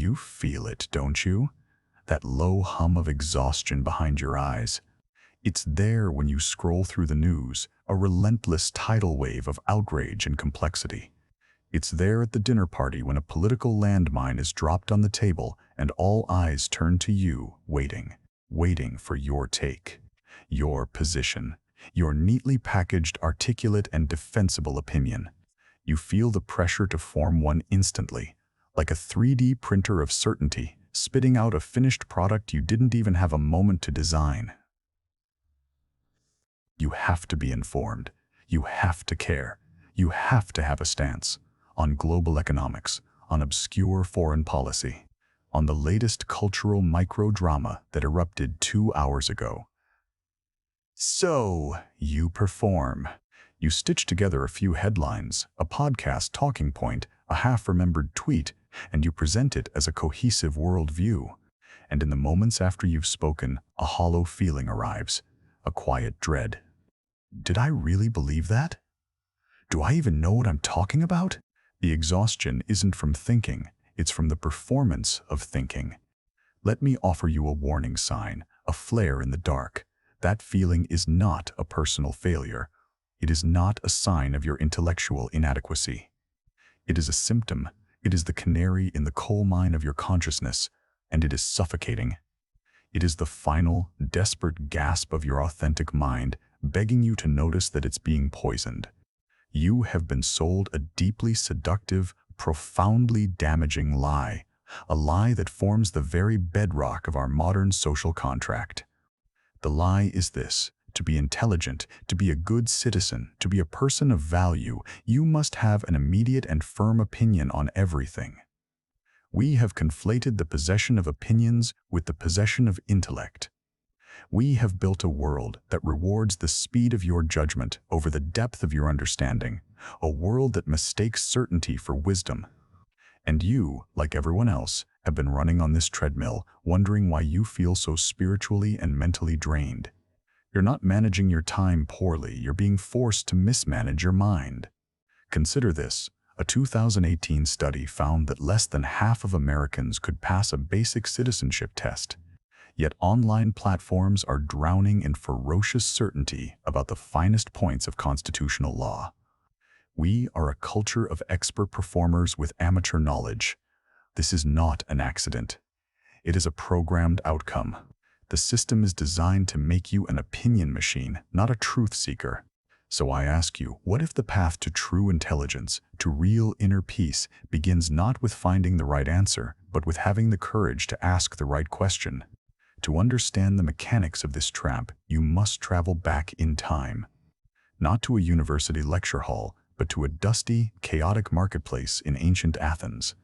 You feel it, don't you? That low hum of exhaustion behind your eyes. It's there when you scroll through the news, a relentless tidal wave of outrage and complexity. It's there at the dinner party when a political landmine is dropped on the table and all eyes turn to you, waiting for your take, your position, your neatly packaged, articulate, and defensible opinion. You feel the pressure to form one instantly, like a 3D printer of certainty, spitting out a finished product you didn't even have a moment to design. You have to be informed. You have to care. You have to have a stance on global economics, on obscure foreign policy, on the latest cultural microdrama that erupted 2 hours ago. So, you perform. You stitch together a few headlines, a podcast talking point, a half-remembered tweet, and you present it as a cohesive worldview. And in the moments after you've spoken, a hollow feeling arrives, a quiet dread. Did I really believe that? Do I even know what I'm talking about? The exhaustion isn't from thinking, it's from the performance of thinking. Let me offer you a warning sign, a flare in the dark. That feeling is not a personal failure. It is not a sign of your intellectual inadequacy. It is a symptom. It is the canary in the coal mine of your consciousness, and it is suffocating. It is the final, desperate gasp of your authentic mind, begging you to notice that it's being poisoned. You have been sold a deeply seductive, profoundly damaging lie, a lie that forms the very bedrock of our modern social contract. The lie is this: to be intelligent, to be a good citizen, to be a person of value, you must have an immediate and firm opinion on everything. We have conflated the possession of opinions with the possession of intellect. We have built a world that rewards the speed of your judgment over the depth of your understanding, a world that mistakes certainty for wisdom. And you, like everyone else, have been running on this treadmill, wondering why you feel so spiritually and mentally drained. You're not managing your time poorly, you're being forced to mismanage your mind. Consider this: a 2018 study found that less than half of Americans could pass a basic citizenship test. Yet online platforms are drowning in ferocious certainty about the finest points of constitutional law. We are a culture of expert performers with amateur knowledge. This is not an accident. It is a programmed outcome. The system is designed to make you an opinion machine, not a truth seeker. So I ask you, what if the path to true intelligence, to real inner peace, begins not with finding the right answer, but with having the courage to ask the right question? To understand the mechanics of this trap, you must travel back in time. Not to a university lecture hall, but to a dusty, chaotic marketplace in ancient Athens.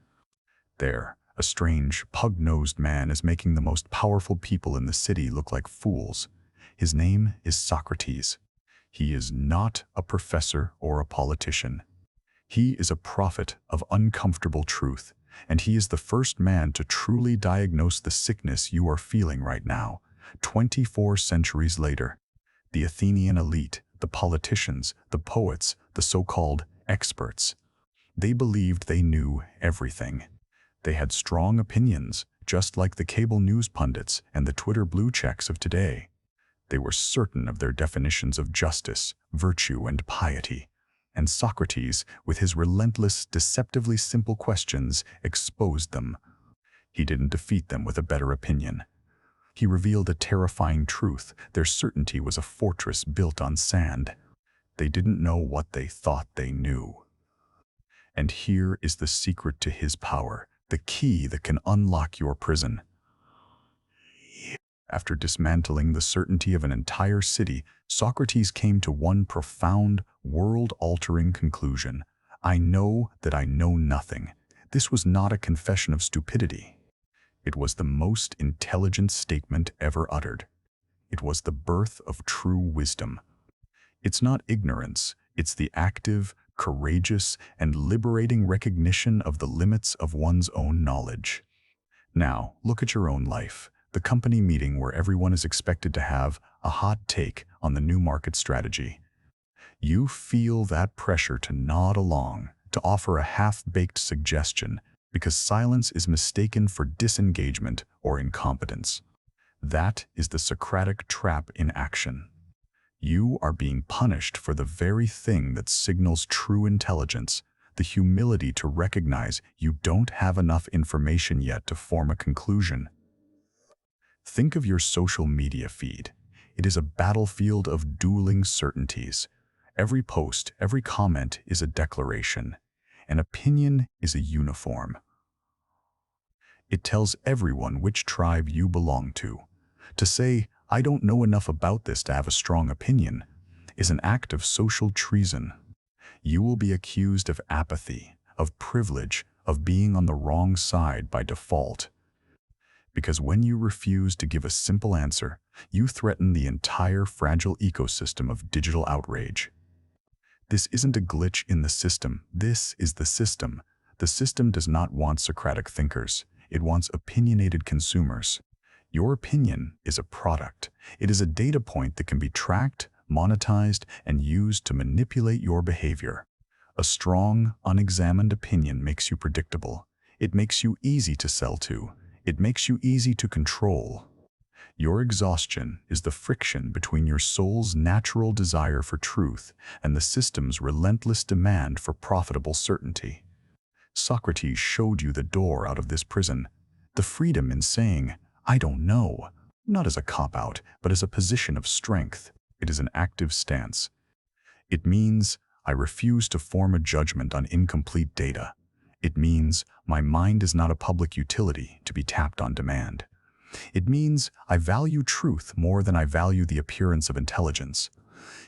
There, a strange, pug-nosed man is making the most powerful people in the city look like fools. His name is Socrates. He is not a professor or a politician. He is a prophet of uncomfortable truth, and he is the first man to truly diagnose the sickness you are feeling right now, 24 centuries later. The Athenian elite, the politicians, the poets, the so-called experts, they believed they knew everything. They had strong opinions, just like the cable news pundits and the Twitter blue checks of today. They were certain of their definitions of justice, virtue, and piety. And Socrates, with his relentless, deceptively simple questions, exposed them. He didn't defeat them with a better opinion. He revealed a terrifying truth: their certainty was a fortress built on sand. They didn't know what they thought they knew. And here is the secret to his power, the key that can unlock your prison. After dismantling the certainty of an entire city, Socrates came to one profound, world-altering conclusion: I know that I know nothing. This was not a confession of stupidity. It was the most intelligent statement ever uttered. It was the birth of true wisdom. It's not ignorance, it's the active, courageous, and liberating recognition of the limits of one's own knowledge. Now, look at your own life. The company meeting where everyone is expected to have a hot take on the new market strategy. You feel that pressure to nod along, to offer a half-baked suggestion, because silence is mistaken for disengagement or incompetence. That is the Socratic trap in action. You are being punished for the very thing that signals true intelligence, the humility to recognize you don't have enough information yet to form a conclusion. Think of your social media feed. It is a battlefield of dueling certainties. Every post, every comment is a declaration. An opinion is a uniform. It tells everyone which tribe you belong to. To say, "I don't know enough about this to have a strong opinion," is an act of social treason. You will be accused of apathy, of privilege, of being on the wrong side by default. Because when you refuse to give a simple answer, you threaten the entire fragile ecosystem of digital outrage. This isn't a glitch in the system. This is the system. The system does not want Socratic thinkers. It wants opinionated consumers. Your opinion is a product. It is a data point that can be tracked, monetized, and used to manipulate your behavior. A strong, unexamined opinion makes you predictable. It makes you easy to sell to. It makes you easy to control. Your exhaustion is the friction between your soul's natural desire for truth and the system's relentless demand for profitable certainty. Socrates showed you the door out of this prison, the freedom in saying, "I don't know," not as a cop-out, but as a position of strength. It is an active stance. It means, I refuse to form a judgment on incomplete data. It means, my mind is not a public utility to be tapped on demand. It means, I value truth more than I value the appearance of intelligence.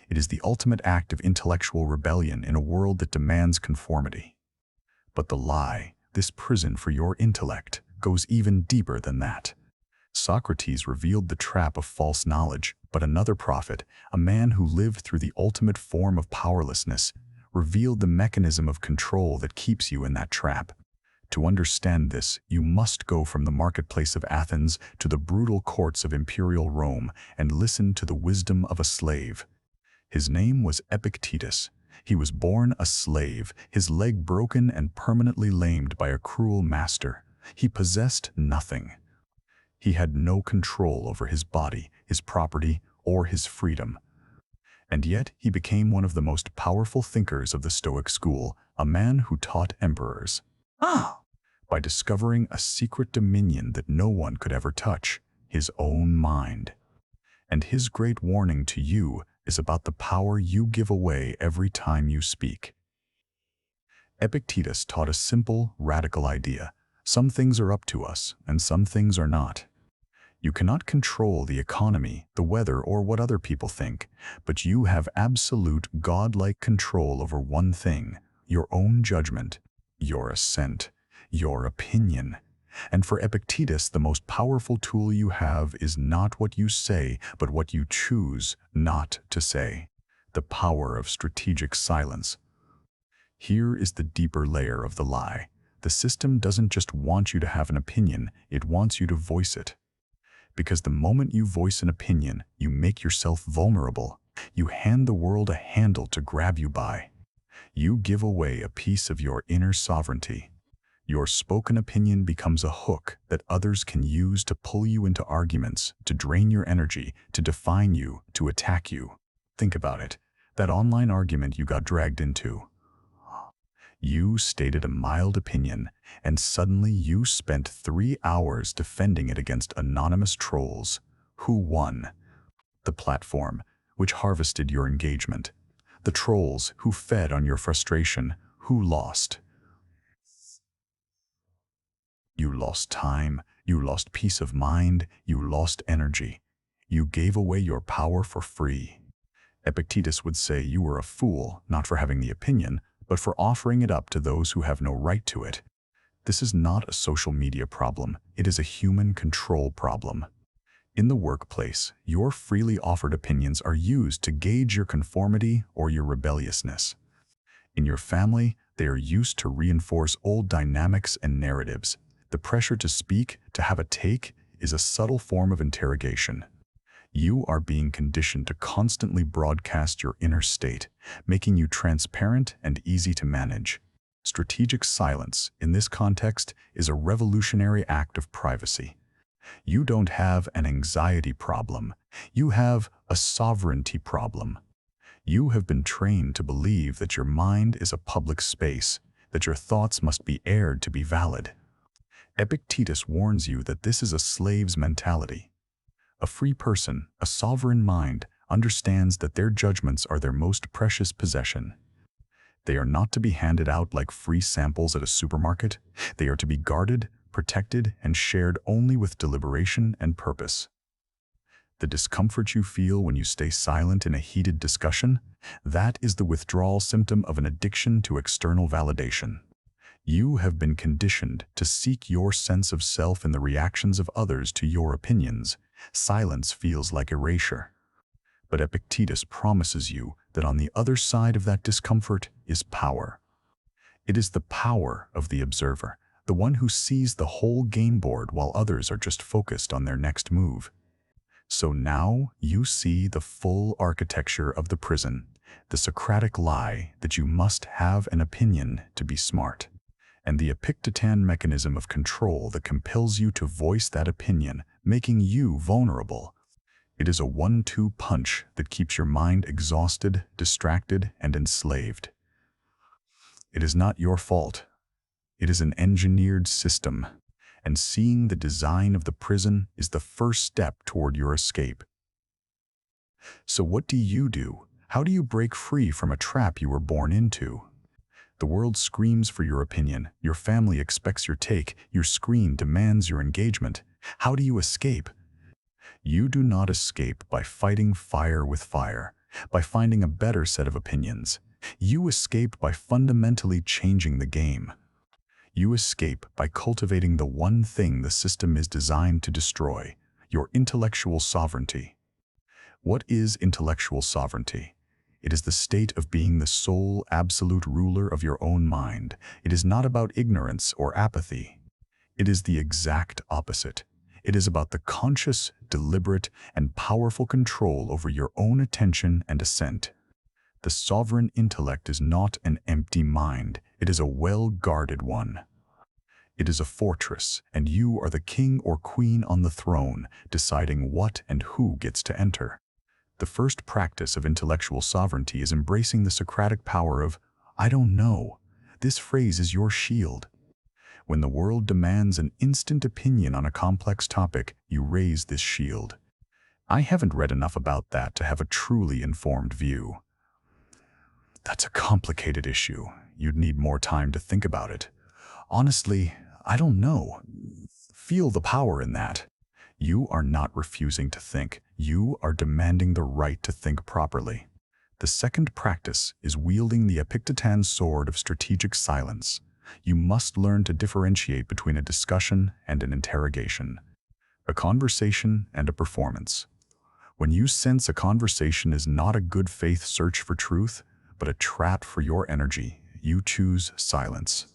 It is the ultimate act of intellectual rebellion in a world that demands conformity. But the lie, this prison for your intellect, goes even deeper than that. Socrates revealed the trap of false knowledge, but another prophet, a man who lived through the ultimate form of powerlessness, revealed the mechanism of control that keeps you in that trap. To understand this, you must go from the marketplace of Athens to the brutal courts of imperial Rome and listen to the wisdom of a slave. His name was Epictetus. He was born a slave, his leg broken and permanently lamed by a cruel master. He possessed nothing. He had no control over his body, his property, or his freedom. And yet he became one of the most powerful thinkers of the Stoic school, a man who taught emperors. By discovering a secret dominion that no one could ever touch, his own mind. And his great warning to you is about the power you give away every time you speak. Epictetus taught a simple, radical idea. Some things are up to us, and some things are not. You cannot control the economy, the weather, or what other people think, but you have absolute godlike control over one thing, your own judgment, your assent, your opinion. And for Epictetus, the most powerful tool you have is not what you say, but what you choose not to say. The power of strategic silence. Here is the deeper layer of the lie. The system doesn't just want you to have an opinion, it wants you to voice it. Because the moment you voice an opinion, you make yourself vulnerable. You hand the world a handle to grab you by. You give away a piece of your inner sovereignty. Your spoken opinion becomes a hook that others can use to pull you into arguments, to drain your energy, to define you, to attack you. Think about it. That online argument you got dragged into. You stated a mild opinion, and suddenly you spent 3 hours defending it against anonymous trolls. Who won? The platform, which harvested your engagement. The trolls, who fed on your frustration. Who lost? You lost time, you lost peace of mind, you lost energy. You gave away your power for free. Epictetus would say you were a fool, not for having the opinion, but for offering it up to those who have no right to it. This is not a social media problem, it is a human control problem. In the workplace, your freely offered opinions are used to gauge your conformity or your rebelliousness. In your family, they are used to reinforce old dynamics and narratives. The pressure to speak, to have a take, is a subtle form of interrogation. You are being conditioned to constantly broadcast your inner state, making you transparent and easy to manage. Strategic silence, in this context, is a revolutionary act of privacy. You don't have an anxiety problem. You have a sovereignty problem. You have been trained to believe that your mind is a public space, that your thoughts must be aired to be valid. Epictetus warns you that this is a slave's mentality. A free person, a sovereign mind, understands that their judgments are their most precious possession. They are not to be handed out like free samples at a supermarket. They are to be guarded, protected, and shared only with deliberation and purpose. The discomfort you feel when you stay silent in a heated discussion, that is the withdrawal symptom of an addiction to external validation. You have been conditioned to seek your sense of self in the reactions of others to your opinions. Silence feels like erasure. But Epictetus promises you that on the other side of that discomfort is power. It is the power of the observer, the one who sees the whole game board while others are just focused on their next move. So now you see the full architecture of the prison, the Socratic lie that you must have an opinion to be smart, and the Epictetan mechanism of control that compels you to voice that opinion, making you vulnerable. It is a 1-2 punch that keeps your mind exhausted, distracted, and enslaved. It is not your fault. It is an engineered system, and seeing the design of the prison is the first step toward your escape. So what do you do? How do you break free from a trap you were born into? The world screams for your opinion, your family expects your take, your screen demands your engagement. How do you escape? You do not escape by fighting fire with fire, by finding a better set of opinions. You escape by fundamentally changing the game. You escape by cultivating the one thing the system is designed to destroy, your intellectual sovereignty. What is intellectual sovereignty? It is the state of being the sole, absolute ruler of your own mind. It is not about ignorance or apathy. It is the exact opposite. It is about the conscious, deliberate, and powerful control over your own attention and assent. The sovereign intellect is not an empty mind. It is a well-guarded one. It is a fortress, and you are the king or queen on the throne, deciding what and who gets to enter. The first practice of intellectual sovereignty is embracing the Socratic power of, "I don't know." This phrase is your shield. When the world demands an instant opinion on a complex topic, you raise this shield. "I haven't read enough about that to have a truly informed view." "That's a complicated issue. You'd need more time to think about it." "Honestly, I don't know." Feel the power in that. You are not refusing to think. You are demanding the right to think properly. The second practice is wielding the Epictetan sword of strategic silence. You must learn to differentiate between a discussion and an interrogation, a conversation and a performance. When you sense a conversation is not a good faith search for truth, but a trap for your energy, you choose silence.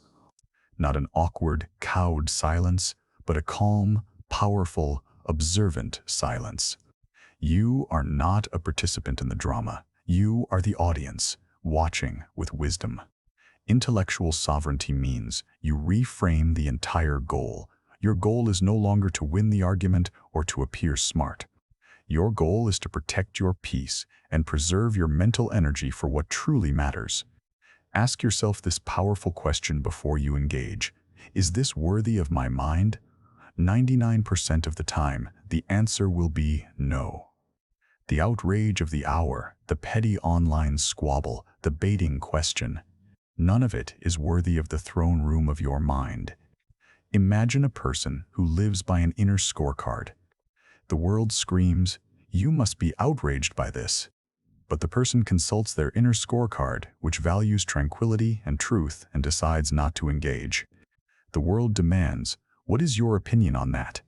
Not an awkward, cowed silence, but a calm, powerful, observant silence. You are not a participant in the drama. You are the audience, watching with wisdom. Intellectual sovereignty means you reframe the entire goal. Your goal is no longer to win the argument or to appear smart. Your goal is to protect your peace and preserve your mental energy for what truly matters. Ask yourself this powerful question before you engage. Is this worthy of my mind? 99% of the time, the answer will be no. The outrage of the hour, the petty online squabble, the baiting question, none of it is worthy of the throne room of your mind. Imagine a person who lives by an inner scorecard. The world screams, "You must be outraged by this." But the person consults their inner scorecard, which values tranquility and truth, and decides not to engage. The world demands, "What is your opinion on that?"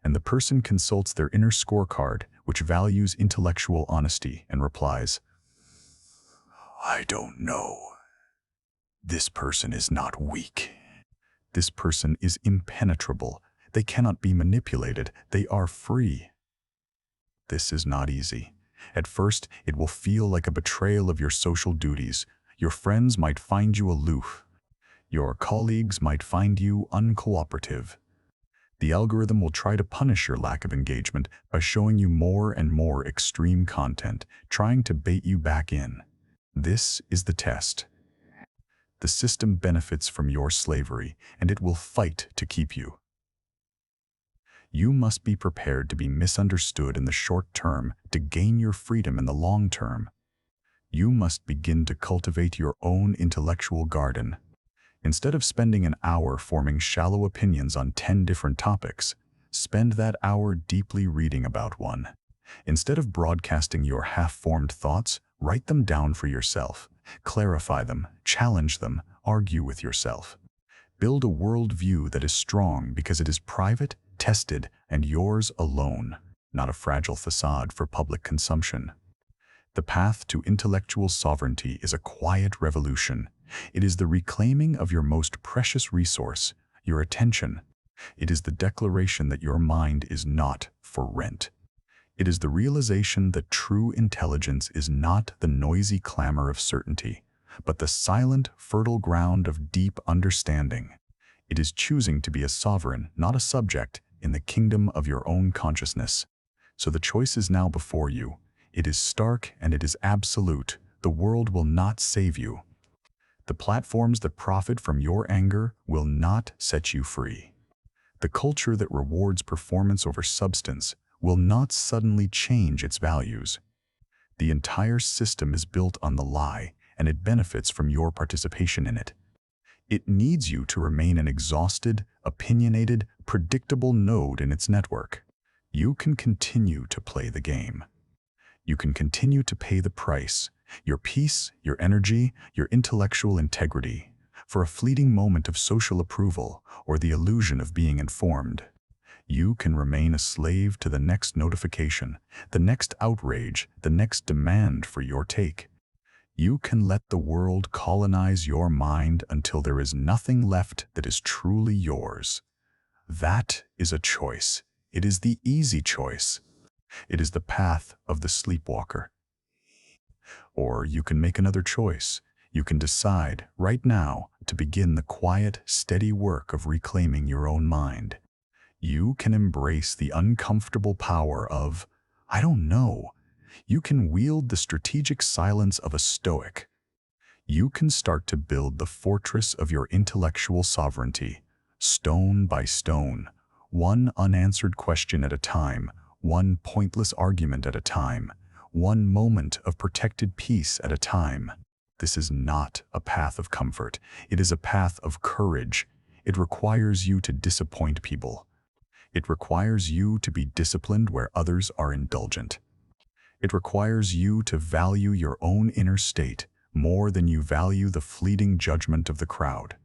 And the person consults their inner scorecard, which values intellectual honesty, and replies, "I don't know." This person is not weak. This person is impenetrable. They cannot be manipulated. They are free. This is not easy. At first, it will feel like a betrayal of your social duties. Your friends might find you aloof. Your colleagues might find you uncooperative. The algorithm will try to punish your lack of engagement by showing you more and more extreme content, trying to bait you back in. This is the test. The system benefits from your slavery, and it will fight to keep you. You must be prepared to be misunderstood in the short term to gain your freedom in the long term. You must begin to cultivate your own intellectual garden. Instead of spending an hour forming shallow opinions on 10 different topics, spend that hour deeply reading about one. Instead of broadcasting your half-formed thoughts, write them down for yourself. Clarify them, challenge them, argue with yourself. Build a worldview that is strong because it is private, tested, and yours alone, not a fragile facade for public consumption. The path to intellectual sovereignty is a quiet revolution. It is the reclaiming of your most precious resource, your attention. It is the declaration that your mind is not for rent. It is the realization that true intelligence is not the noisy clamor of certainty, but the silent, fertile ground of deep understanding. It is choosing to be a sovereign, not a subject, in the kingdom of your own consciousness. So the choice is now before you. It is stark and it is absolute. The world will not save you. The platforms that profit from your anger will not set you free. The culture that rewards performance over substance will not suddenly change its values. The entire system is built on the lie, and it benefits from your participation in it. It needs you to remain an exhausted, opinionated, predictable node in its network. You can continue to play the game. You can continue to pay the price, your peace, your energy, your intellectual integrity, for a fleeting moment of social approval or the illusion of being informed. You can remain a slave to the next notification, the next outrage, the next demand for your take. You can let the world colonize your mind until there is nothing left that is truly yours. That is a choice. It is the easy choice. It is the path of the sleepwalker. Or you can make another choice. You can decide right now to begin the quiet, steady work of reclaiming your own mind. You can embrace the uncomfortable power of, I don't know. You can wield the strategic silence of a stoic. You can start to build the fortress of your intellectual sovereignty, stone by stone, one unanswered question at a time, one pointless argument at a time, one moment of protected peace at a time. This is not a path of comfort. It is a path of courage. It requires you to disappoint people. It requires you to be disciplined where others are indulgent. It requires you to value your own inner state more than you value the fleeting judgment of the crowd.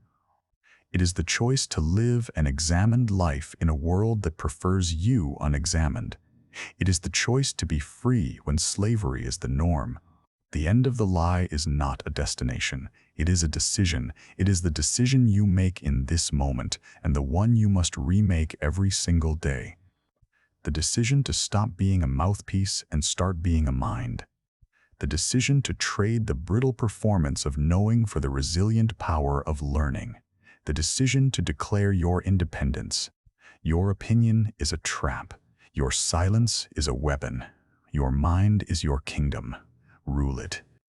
It is the choice to live an examined life in a world that prefers you unexamined. It is the choice to be free when slavery is the norm. The end of the lie is not a destination. It is a decision. It is the decision you make in this moment, and the one you must remake every single day. The decision to stop being a mouthpiece and start being a mind. The decision to trade the brittle performance of knowing for the resilient power of learning. The decision to declare your independence. Your opinion is a trap. Your silence is a weapon. Your mind is your kingdom. Rule it.